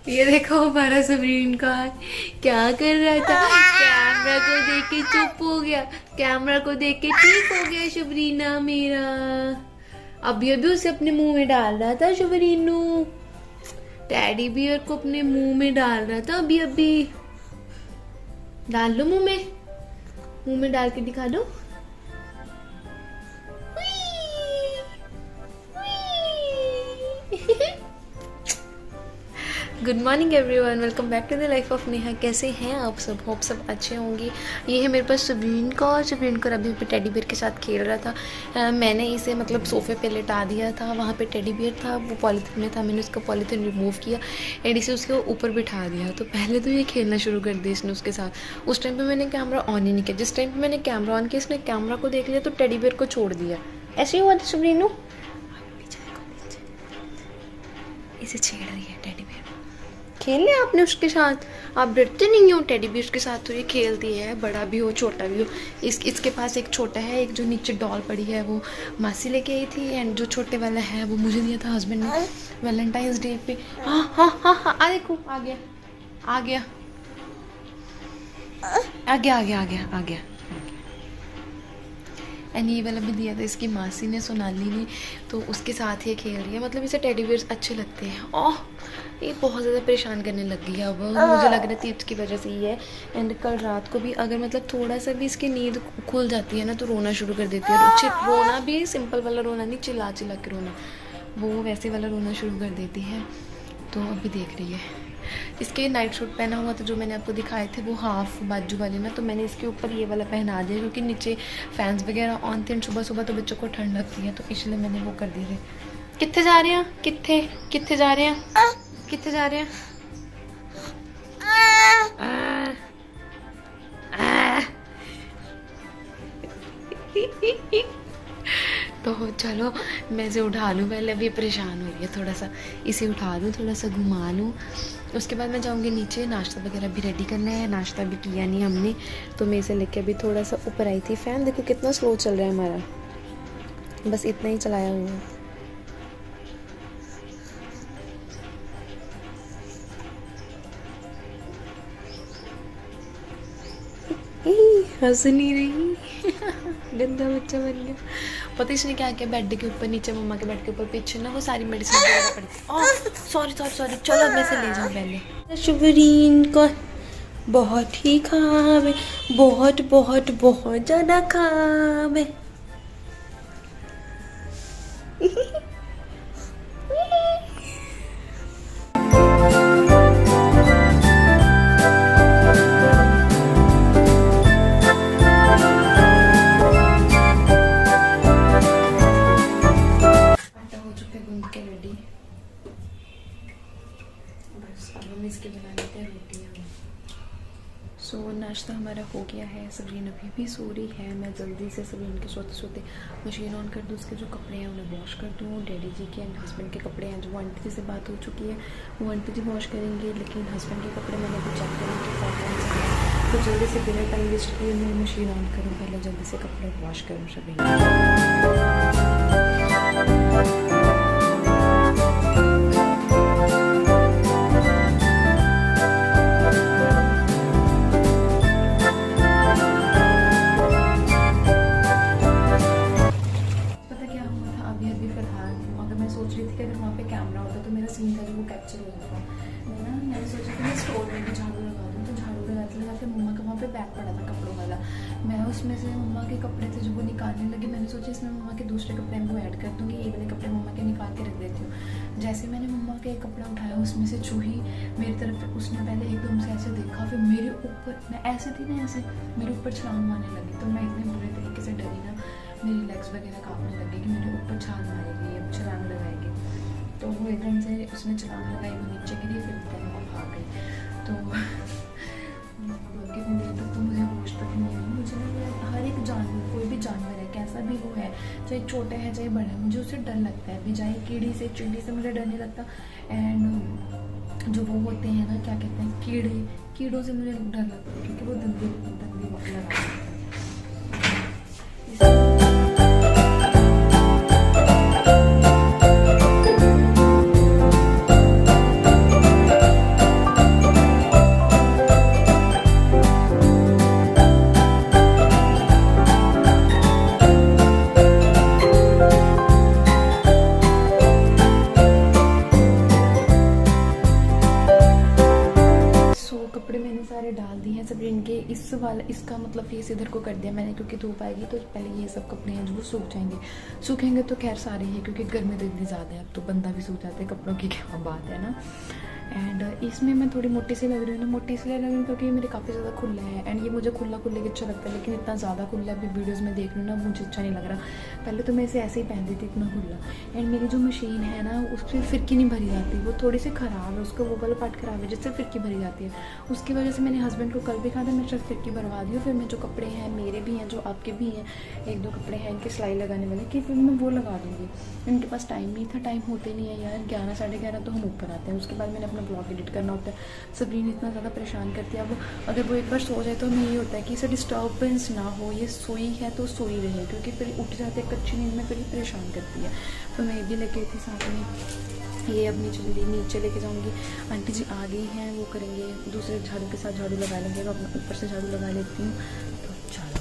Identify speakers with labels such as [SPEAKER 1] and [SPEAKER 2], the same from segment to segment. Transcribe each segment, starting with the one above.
[SPEAKER 1] ये देखो हमारा सबरीन का क्या कर रहा था। कैमरा को देख के चुप हो गया, कैमरा को देख के ठीक हो गया शबरीना मेरा। अभी अभी उसे अपने मुंह में डाल रहा था शबरीनू, टैडी बियर को अपने मुंह में डाल रहा था अभी अभी। डाल लो मुंह में, मुंह में डाल के दिखा दो। Good morning everyone, welcome back to the life of Neha. कैसे हैं आप सब? होप सब अच्छे होंगे। ये है मेरे पास सबरीन का, और सबरीन को अभी टेडी बियर के साथ खेल रहा था। मैंने इसे मतलब सोफे पे लेटा दिया था, वहाँ पे टेडी बियर था, वो पॉलीथीन में था। मैंने उसका पॉलीथीन रिमूव किया एंड इसे उसके ऊपर बिठा दिया। तो पहले तो ये खेलना शुरू कर दिया इसने उसके साथ। उस टाइम पर मैंने कैमरा ऑन ही नहीं किया। जिस टाइम पर मैंने कैमरा ऑन किया इसने कैमरा को देख लिया तो टेडी बियर को छोड़ दिया। ऐसे ही हुआ था सबरीनू, इसे छेड़ रही है टेडी बियर। खेल लिया आपने उसके साथ? आप डरते नहीं हो? टेडी बियर के साथ तो ये खेलती है, बड़ा भी हो छोटा भी हो। इसके पास एक छोटा है, एक जो नीचे डॉल पड़ी है वो मासी लेके आई थी, एंड जो छोटे वाला है वो मुझे दिया था हस्बैंड ने वैलेंटाइंस डे पे। हाँ हाँ हाँ हाँ, आ देखो आ गया आ गया आ गया आ गया आ गया आ गया। एंड ये वाला भी दिया था इसकी मासी ने, सोनाली ने, तो उसके साथ ही खेल रही है। मतलब इसे टेडी बियर्स अच्छे लगते हैं। ओह ये बहुत ज़्यादा परेशान करने लग गई है अब, मुझे लग रहा है तीर्थ की वजह से ही है। एंड कल रात को भी अगर मतलब थोड़ा सा भी इसकी नींद खुल जाती है ना तो रोना शुरू कर देती है। रोना भी सिंपल वाला रोना नहीं, चिल्ला चिल्ला के रोना, वो वैसे वाला रोना शुरू कर देती है। तो अभी देख रही है। इसके नाइट सूट पहना हुआ था जो मैंने आपको दिखाए थे, वो हाफ बाजू वाले ना, तो मैंने इसके ऊपर ये वाला पहना दिया क्योंकि नीचे फैंस वगैरह ऑन थे। सुबह सुबह तो बच्चों को ठंड लगती है, तो इसलिए मैंने वो कर दिए थे। कितने जा रहे हैं? कितने कितने जा रहे हैं? कितने जा रहे हैं? तो चलो मैं इसे उठा लूँ पहले, अभी परेशान हो रही है थोड़ा सा। इसे उठा लूँ, थोड़ा सा घुमा लूँ, उसके बाद मैं जाऊँगी नीचे। नाश्ता वगैरह भी रेडी करना है, नाश्ता भी किया नहीं हमने, तो मैं इसे लेके अभी थोड़ा सा ऊपर आई थी। फ़ैन देखो कितना स्लो चल रहा है हमारा, बस इतना ही चलाया हुआ है। हंस नहीं रही गंदा बच्चा बन गया। पता इसने क्या किया, बेड के ऊपर नीचे मम्मा के बेड के ऊपर पीछे ना वो सारी मेडिसिन वगैरह पड़ी। सॉरी सॉरी सॉरी, चलो मैं से ले जाऊँ पहले। शुभरीन को बहुत ही खाब है, बहुत बहुत बहुत ज़्यादा खाब है। इसके बना लेते हैं रोटियाँ। सो नाश्ता हमारा हो गया है। सबरीन अभी भी सो रही है। मैं जल्दी से सबरीन के सोते सोते मशीन ऑन कर दूँ, उसके जो कपड़े हैं उन्हें वॉश कर दूँ। डैडी जी के एंड हस्बैंड के कपड़े हैं जो वो आंटी जी से बात हो चुकी है, वो आंटी जी वॉश करेंगे, लेकिन हस्बैंड के कपड़े मैंने अभी चेक करेंगे कॉटन से हैं। तो जल्दी से बिना टाइम वेस्ट किए मैं मशीन ऑन करूँ, पहले जल्दी से कपड़े वॉश करूँ सबरीन। सीन था वो कैप्चर हो जाता। मैंने सोचा कि मैं स्टोर में भी झाड़ू लगा दूँ, तो झाड़ू लगाते मम्मा का वहाँ पे बैग पड़ा था कपड़ों वाला। मैं उसमें से मम्मा के कपड़े थे जो वो निकालने लगी, मैंने सोचा इसमें मम्मा के दूसरे कपड़े में वो ऐड कर दूँगी, ये वाले कपड़े मम्मा के निकाल के रख देती हूँ। जैसे मैंने मम्मा का एक कपड़ा उठाया उसमें से चूही मेरी तरफ, उसने पहले एकदम से ऐसे देखा, फिर मेरे ऊपर, मैं ऐसे थी ना ऐसे, मेरे ऊपर छलांग मारने लगी। तो मैं इतने बुरे तरीके से डरी ना, मेरी लेग्स वगैरह काँपने लगी कि मेरे ऊपर छाल मारेगी, अब छलांग लगाएगी। तो वो एकदम से उसने छलांग लगाई, वो नीचे गिरी, फिर पहले वो भाग गई। तो कितनी देर तक तो मुझे होश तक नहीं आई। मुझे ना हर एक जानवर, कोई भी जानवर है कैसा भी वो है, चाहे छोटे हैं चाहे बड़े हैं, मुझे उससे डर लगता है। बजाय कीड़ी से चिड़ी से मुझे डर नहीं लगता। एंड जो वो होते हैं ना, क्या कहते हैं, कीड़ों से मुझे डर लगता है क्योंकि वो दंदी लगाते हैं। से वाला इसका मतलब फेस इधर को कर दिया मैंने, क्योंकि धूप आएगी तो पहले ये सब कपड़े हैं जो वो सूख जाएंगे। सूखेंगे तो खैर सारे हैं, क्योंकि गर्मी तो इतनी ज़्यादा है, अब तो बंदा भी सूख जाता है, कपड़ों की क्या बात है ना। एंड इसमें मैं थोड़ी मोटी सी लग रही हूँ ना, मोटी इसलिए लग रही हूँ क्योंकि ये मेरे काफ़ी ज़्यादा खुला है। एंड ये मुझे खुला खुले के अच्छा लगता है, लेकिन इतना ज़्यादा खुला अभी वीडियोज़ में देख रही हूँ ना, मुझे अच्छा नहीं लग रहा। पहले तो मैं इसे ऐसे ही पहनती थी इतना खुला। एंड मेरी जो मशीन है ना उस पर फिरकी नहीं भरी जाती, वो थोड़ी सी ख़राब है, उसका वो वाला पार्ट ख़राब है जिससे फिरकी भरी जाती है। उसकी वजह से मैंने हस्बैंड को कल भी कहा था मैं सिर्फ फिरकी भरवा दी हूँ। फिर मैं जो कपड़े हैं मेरे भी हैं, जो आपके भी हैं, 1-2 कपड़े हैं इनके सिलाई लगाने वाले कि फिर मैं वो लगा दूँगी। इनके पास टाइम नहीं था, टाइम होते नहीं है यार, 11 साढ़े 11 तो हम ऊपर आते हैं। उसके बाद मैंने अपना ब्लॉग एडिट करना होता है। सबरीन इतना ज़्यादा परेशान करती है। अब अगर वो एक बार सो जाए तो हमें ये होता है कि इसे डिस्टर्बेंस ना हो, ये सोई है तो सोई रहे, क्योंकि फिर उठ जाते हैं कच्ची नींद में, फिर ये परेशान करती है। तो मैं भी लगी थी साथ में। ये अब नीचे लेके जाऊंगी। आंटी जी आ गई हैं, वो करेंगे दूसरे झाड़ू के साथ झाड़ू लगा लेंगे। मैं अपना ऊपर से झाड़ू लगा लेती हूँ। तो चलो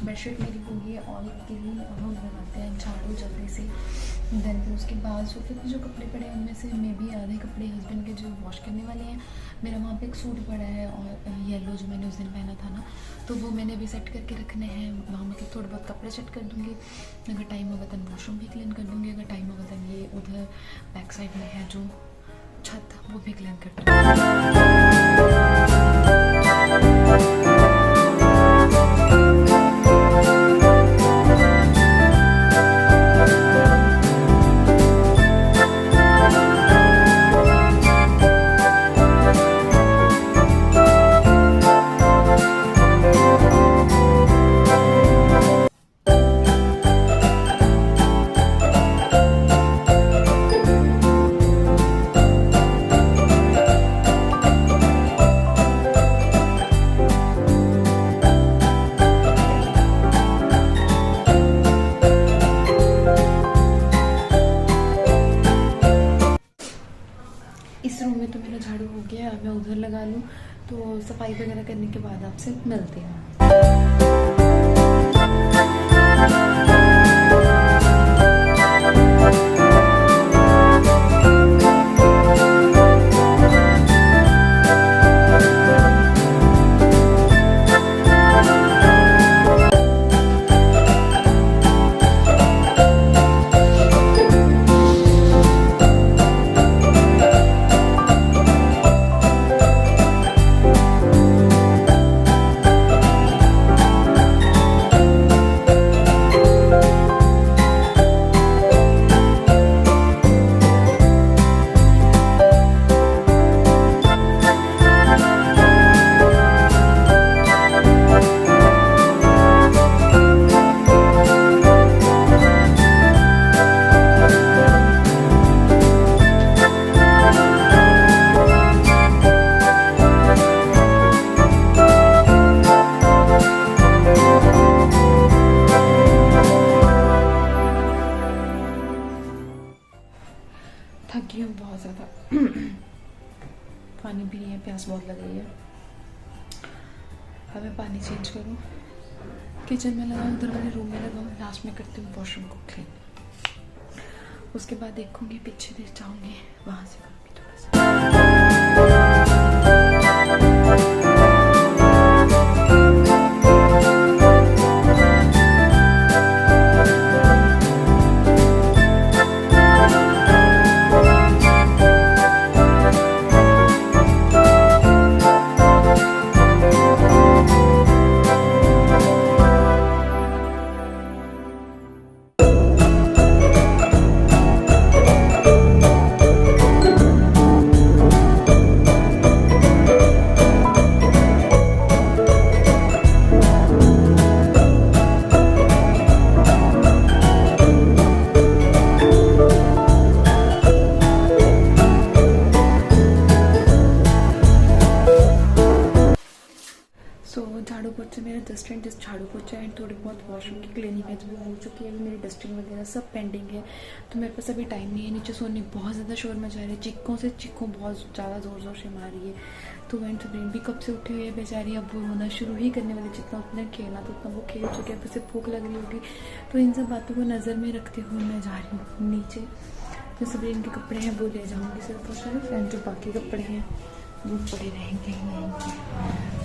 [SPEAKER 1] बेडशीट मेरी हो गई है ऑल क्लीन। और हम लगाते हैं झाड़ू जल्दी से। देन फिर उसके बाद सोफे पे जो कपड़े पड़े हैं उनमें से मे भी आधे कपड़े हस्बैंड के जो वॉश करने वाले हैं। मेरा वहाँ पे एक सूट पड़ा है और येलो जो मैंने उस दिन पहना था ना, तो वो मैंने अभी सेट करके रखने हैं वहाँ। मतलब थोड़े बहुत कपड़े सेट कर दूँगी, अगर टाइम होगा तो वॉशरूम भी क्लीन कर दूँगी, अगर टाइम होगा तो ये उधर बैक साइड में है जो छत वो भी क्लीन कर दूँगी। इस रूम में तो मेरा झाड़ू हो गया, अब मैं उधर लगा लूँ। तो सफाई वगैरह करने के बाद आपसे मिलते हैं। थक गई हूँ बहुत ज़्यादा। पानी भी नहीं है, प्यास बहुत लग रही है। अब मैं पानी चेंज करूँ, किचन में लगाऊँ, उधर वाले रूम में लगाऊँ, लास्ट में करती हूँ वॉशरूम को क्लीन। उसके बाद देखूँगी पीछे देख जाऊँगी, वहाँ से करूँगी थोड़ा सा। एंड जस्ट झाड़ू पोछा एंड थोड़ी बहुत वॉशरूम की क्लीनिंग है जो वो हो चुकी है। अभी मेरी डस्टिंग वगैरह सब पेंडिंग है, तो मेरे पास अभी टाइम नहीं है। नीचे सोने बहुत ज़्यादा शोर मचा रही है, चिक्कों बहुत ज़्यादा ज़ोर ज़ोर से मार रही है। तो एंड सब्रीन भी कब से उठी हुई है बेचारी, अब वो रोना शुरू ही करने वाली। जितना उसने खेलना था उतना वो खेल चुके हैं, उसे भूख लग रही होगी। तो इन सब बातों को नज़र में रखते हुए मैं जा रही हूँ नीचे। जो सब्रीन के कपड़े हैं वो ले जाऊँगी सिर्फ और सिर्फ, एंड जो बाकी कपड़े हैं वो पड़े रहेंगे ही।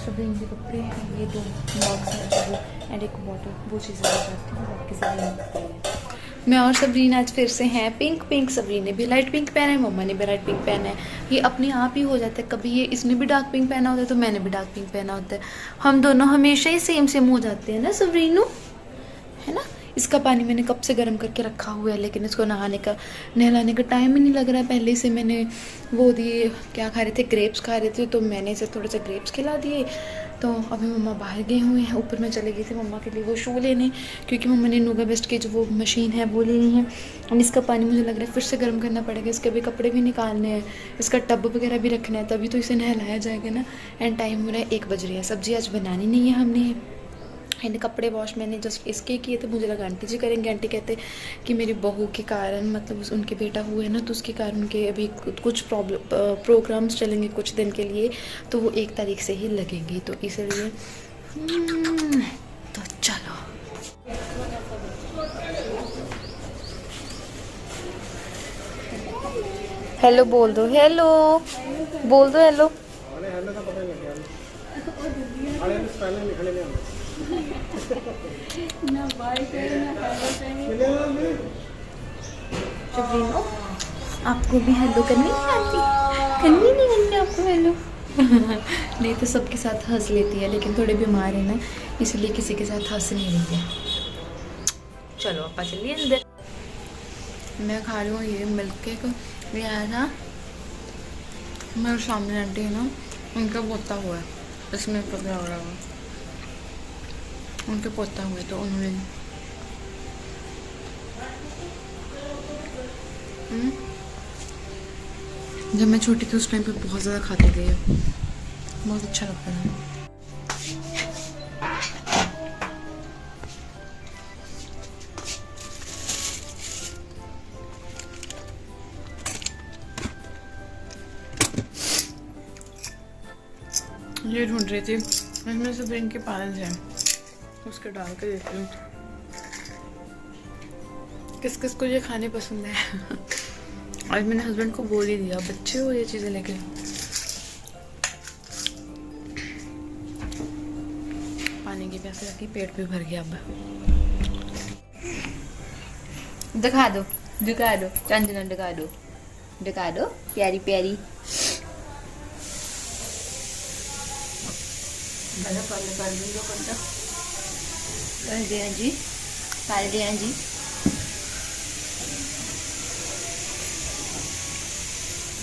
[SPEAKER 1] सब्रीन के कपड़े हैं, ये 2 बॉक्स हैं जो वो एंड एक बॉटल, वो चीज़ें ले जाती हूँ। बाकी सब्रीन के कपड़े हैं। मैं और सब्रीन आज फिर से हैं पिंक। सब्रीन ने भी लाइट पिंक पहना है, मम्मा ने भी लाइट पिंक पहना है। ये अपने आप ही हो जाता है, कभी ये इसने भी डार्क पिंक पहना होता है तो मैंने भी डार्क पिंक पहना होता है। हम दोनों हमेशा ही सेम हो जाते हैं ना सब्रीनू, है ना। इसका पानी मैंने कब से गर्म करके रखा हुआ है, लेकिन इसको नहलाने का टाइम ही नहीं लग रहा है। पहले से मैंने वो दिए, क्या खा रहे थे, ग्रेप्स खा रहे थे, तो मैंने इसे थोड़े से ग्रेप्स खिला दिए। तो अभी मम्मा बाहर गए हुए हैं, ऊपर मैं चले गई थी मम्मा के लिए वो शू लेने, क्योंकि मम्मा ने नूगा बेस्ट की जो वो मशीन है वो लेनी है। और इसका पानी मुझे लग रहा है फिर से गर्म करना पड़ेगा, इसके भी कपड़े भी निकालने हैं, इसका टब वगैरह भी रखना है, तभी तो इसे नहलाया जाएगा ना। एंड टाइम हो रहा है 1 बज रही है, सब्जी आज बनानी नहीं है हमने। एंड कपड़े वॉश मैंने जस्ट इसके किए थे, मुझे लगा आंटी जी करेंगे। आंटी कहते कि मेरी बहू के कारण, मतलब उनके बेटा हुए है ना, तो उसके कारण उनके अभी कुछ प्रोग्राम्स चलेंगे कुछ दिन के लिए, तो वो 1 तारीख से ही लगेंगी, तो इसलिए तो चलो। हेलो बोल दो, हेलो बोल दो, हेलो। आपको भी हेलो करनी नहीं आती? करनी नहीं आती आपको हेलो? नहीं तो सबके साथ हंस लेती है, लेकिन थोड़े बीमार है ना, इसलिए किसी के साथ हंस नहीं रही है। चलो अपा चलिए अंदर। मैं खा रही हूँ ये मिल्क केक, ये आया था मेरे सामने आंटी है ना, उनका पोता हुआ है, इसमें पकड़ा हो रहा है, उनके पोता हुए तो उन्होंने जब मैं छोटी थी उस टाइम पे बहुत ज़्यादा खाते थे, बहुत अच्छा लगता था। ये ढूंढ रही थी, इसमें से ब्रेन के पाल्स हैं, उसके डाल के देती हूँ किस किस को ये खाने पसंद है। आज मैंने हस्बैंड को बोल ही दिया, बच्चे हो ये चीज़ें लेके। पानी की प्यास लगी, पेट भी भर गया। अब दिखा दो चंदना, दिखा दो प्यारी प्यारी। कर दिया जी।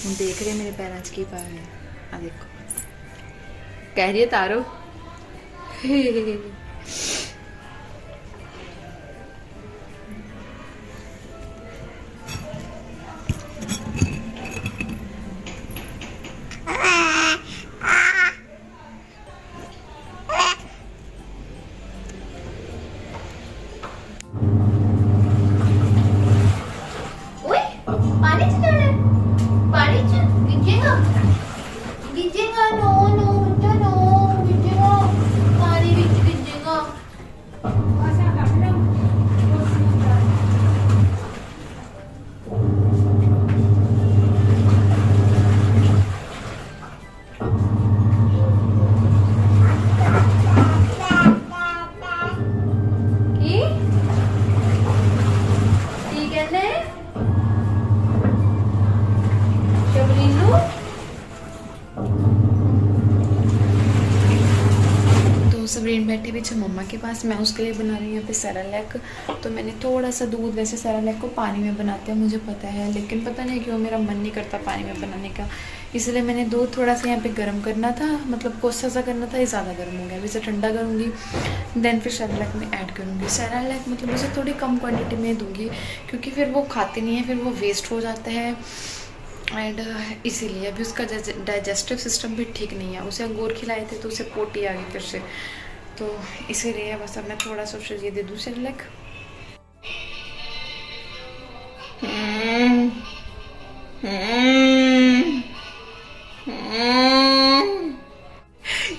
[SPEAKER 1] देख रहे मेरे पैर आज की पाए हैं, आ देखो, कह रही है तारो। सब्रीन बैठी पीछे मम्मा के पास, मैं उसके लिए बना रही हूँ यहाँ पे सेरेलैक। तो मैंने थोड़ा सा दूध, वैसे सेरेलैक को पानी में बनाते हैं मुझे पता है, लेकिन पता नहीं क्यों मेरा मन नहीं करता पानी में बनाने का, इसलिए मैंने दूध थोड़ा सा यहाँ पे गर्म करना था, मतलब कोसा सा करना था, ये ज़्यादा गर्म हो गया। अभी इसे ठंडा करूँगी, देन फिर सेरेलैक में ऐड करूँगी। सेरेलैक मतलब उसे थोड़ी कम क्वान्टिटी में दूँगी, क्योंकि फिर वो खाते नहीं है, फिर वो वेस्ट हो जाता है, एंड इसीलिए अभी उसका डाइजेस्टिव सिस्टम भी ठीक नहीं है। उसे अंगूर खिलाए थे तो उसे पोटी आ गई फिर से, तो इसीलिए बस अब मैं थोड़ा सा उसे ये दे दूँ सेरेलैक।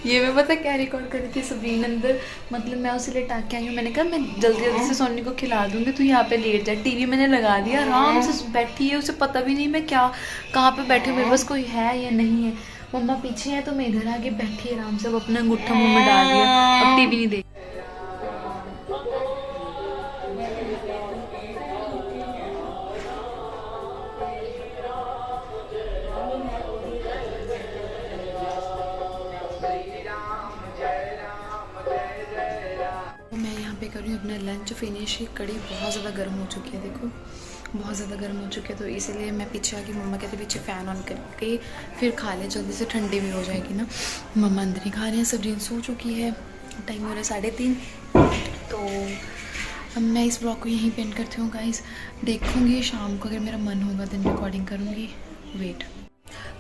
[SPEAKER 1] ये मैं पता क्या रिकॉर्ड करी थी सबरीन अंदर, मतलब मैं उसे लेटा के आई हूँ, मैंने कहा मैं जल्दी जल्दी से सोनी को खिला दूँगी, तो यहाँ पे लेट जाए। टीवी मैंने लगा दिया, आराम से बैठी है, उसे पता भी नहीं मैं क्या कहाँ पे बैठी हूँ, मेरे पास कोई है या नहीं है। मम्मा पीछे है तो मैं इधर आके बैठी आराम से, अब अपना अंगूठा मुँह में डाल दिया, अब टीवी नहीं देख। मैं यहाँ पे कर रही हूँ अपना लंच फिनिश। ही कड़ी बहुत ज़्यादा गर्म हो चुकी है, देखो बहुत ज़्यादा गर्म हो चुकी है, तो इसीलिए मैं पीछे आके मम्मा कहते पीछे फ़ैन ऑन करके फिर खा ले, जल्दी से ठंडी भी हो जाएगी ना। मम्मा अंदर ही खा रहे हैं, सबरीन सो चुकी है, टाइम हो रहा है 3:30। तो अब मैं इस ब्लॉग को यहीं पेंट करती हूँ गाइस। देखूँगी शाम को अगर मेरा मन होगा दिन रिकॉर्डिंग करूँगी। वेट,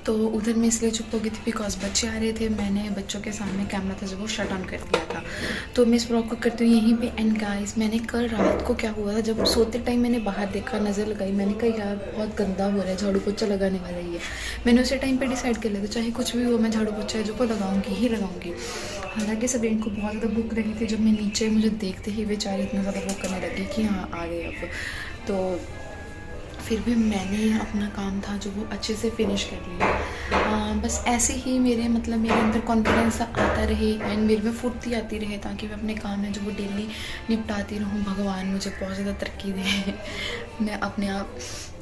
[SPEAKER 1] तो उधर मैं इसलिए चुप हो गई थी बिकॉज बच्चे आ रहे थे, मैंने बच्चों के सामने कैमरा था जो वो शट ऑन कर दिया था। तो मैं इस ब्लॉग को करती हूँ यहीं पे एंड गाइस, मैंने कल रात को क्या हुआ था, जब सोते टाइम मैंने बाहर देखा, नज़र लगाई, मैंने कहा यार बहुत गंदा हो रहा है, झाड़ू पोछा लगाने वाला ही है। मैंने उसी टाइम पे डिसाइड कर लिया था चाहे कुछ भी हो मैं झाड़ू पोछा जो को लगाऊंगी ही लगाऊंगी। हालांकि सबरीन को बहुत ज़्यादा भूख लगी थी, जब मैं नीचे मुझे देखते ही बेचारी इतना ज़्यादा भूख करने लगी कि हाँ आ गए अब। तो फिर भी मैंने अपना काम था जो वो अच्छे से फिनिश कर लिया। बस ऐसे ही मेरे मतलब मेरे अंदर कॉन्फिडेंस आता रहे एंड मेरे में फुर्ती आती रहे, ताकि मैं अपने काम है जो वो डेली निपटाती रहूँ। भगवान मुझे बहुत ज़्यादा तरक्की दे। मैं अपने आप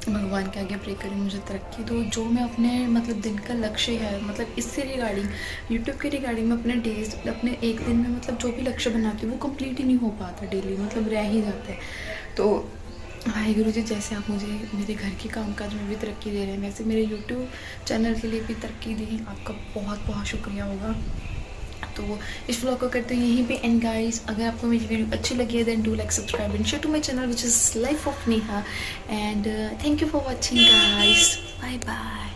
[SPEAKER 1] भगवान के आगे प्रे करूँ मुझे तरक्की दो। जो मैं अपने मतलब दिन का लक्ष्य है, मतलब इससे रिगार्डिंग यूट्यूब के रिगार्डिंग में अपने डेज अपने एक दिन में मतलब जो भी लक्ष्य बनाती हूँ वो कंप्लीट ही नहीं हो पाता, डेली मतलब रह ही जाता है। तो वाहिगुरु जी, जैसे आप मुझे मेरे घर के कामकाज में भी तरक्की दे रहे हैं, वैसे मेरे यूट्यूब चैनल के लिए भी तरक्की दी। आपका बहुत बहुत शुक्रिया होगा। तो इस व्लॉग को करते हैं यहीं पे एंड गाइस, अगर आपको मेरी वीडियो अच्छी लगी है then do like subscribe and share to my channel which is life of Neha and thank you for watching guys, bye bye.